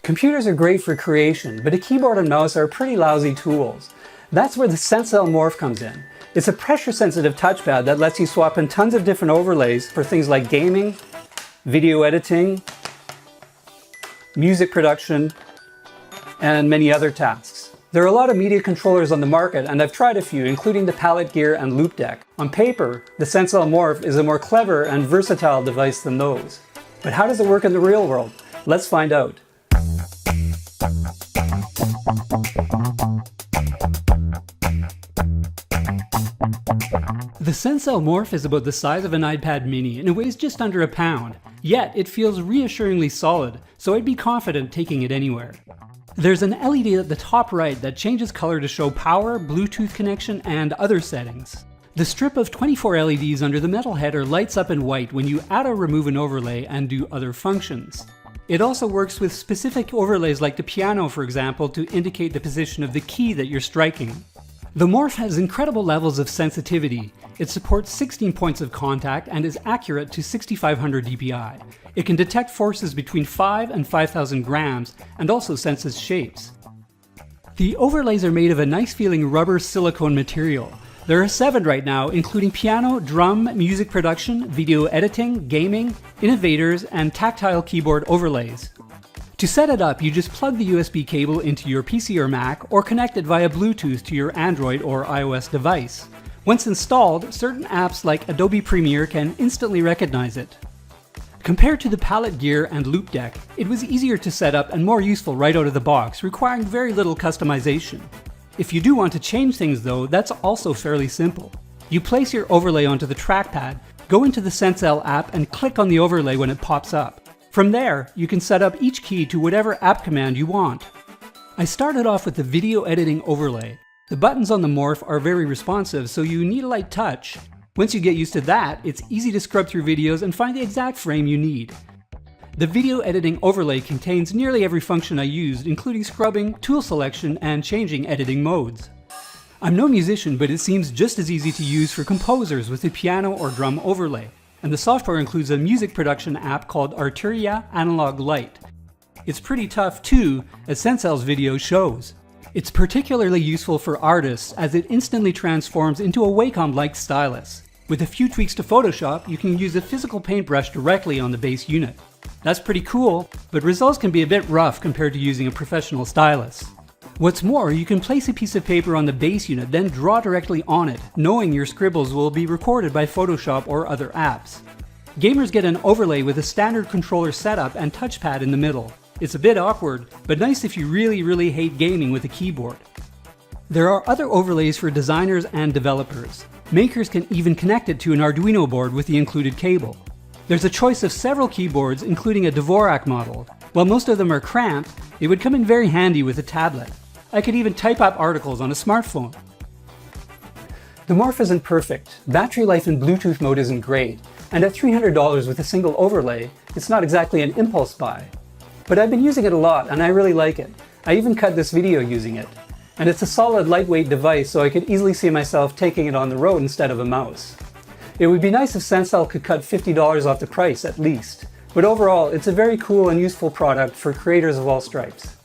Computers are great for creation, but a keyboard and mouse are pretty lousy tools. That's where the Sensel Morph comes in. It's a pressure-sensitive touchpad that lets you swap in tons of different overlays for things like gaming, video editing, music production, and many other tasks. There are a lot of media controllers on the market, and I've tried a few, including the Palette Gear and Loop Deck. On paper, the Sensel Morph is a more clever and versatile device than those. But how does it work in the real world? Let's find out. The Sensel Morph is about the size of an iPad mini and it weighs just under a pound, yet it feels reassuringly solid, so I'd be confident taking it anywhere. There's an LED at the top right that changes color to show power, Bluetooth connection, and other settings. The strip of 24 LEDs under the metal header lights up in white when you add or remove an overlay and do other functions. It also works with specific overlays like the piano, for example, to indicate the position of the key that you're striking. The Morph has incredible levels of sensitivity. It supports 16 points of contact and is accurate to 6500 dpi. It can detect forces between 5 and 5000 grams and also senses shapes. The overlays are made of a nice feeling rubber silicone material. There are 7 right now, including piano, drum, music production, video editing, gaming, innovators, and tactile keyboard overlays. To set it up, you just plug the USB cable into your PC or Mac, or connect it via Bluetooth to your Android or iOS device. Once installed, certain apps like Adobe Premiere can instantly recognize it. Compared to the Palette Gear and Loop Deck, it was easier to set up and more useful right out of the box, requiring very little customization. If you do want to change things though, that's also fairly simple. You place your overlay onto the trackpad, go into the Sensel app and click on the overlay when it pops up. From there, you can set up each key to whatever app command you want. I started off with the video editing overlay. The buttons on the Morph are very responsive, so you need a light touch. Once you get used to that, it's easy to scrub through videos and find the exact frame you need. The video editing overlay contains nearly every function I used, including scrubbing, tool selection, and changing editing modes. I'm no musician, but it seems just as easy to use for composers with a piano or drum overlay. And the software includes a music production app called Arturia Analog Light. It's pretty tough too, as Sensel's video shows. It's particularly useful for artists as it instantly transforms into a Wacom-like stylus. With a few tweaks to Photoshop, you can use a physical paintbrush directly on the base unit. That's pretty cool, but results can be a bit rough compared to using a professional stylus. What's more, you can place a piece of paper on the base unit, then draw directly on it, knowing your scribbles will be recorded by Photoshop or other apps. Gamers get an overlay with a standard controller setup and touchpad in the middle. It's a bit awkward, but nice if you really hate gaming with a keyboard. There are other overlays for designers and developers. Makers can even connect it to an Arduino board with the included cable. There's a choice of several keyboards, including a Dvorak model. While most of them are cramped, it would come in very handy with a tablet. I could even type up articles on a smartphone. The Morph isn't perfect. Battery life in Bluetooth mode isn't great, and at $300 with a single overlay, it's not exactly an impulse buy. But I've been using it a lot and I really like it. I even cut this video using it. And it's a solid, lightweight device, so I could easily see myself taking it on the road instead of a mouse. It would be nice if Sensel could cut $50 off the price at least. But overall, it's a very cool and useful product for creators of all stripes.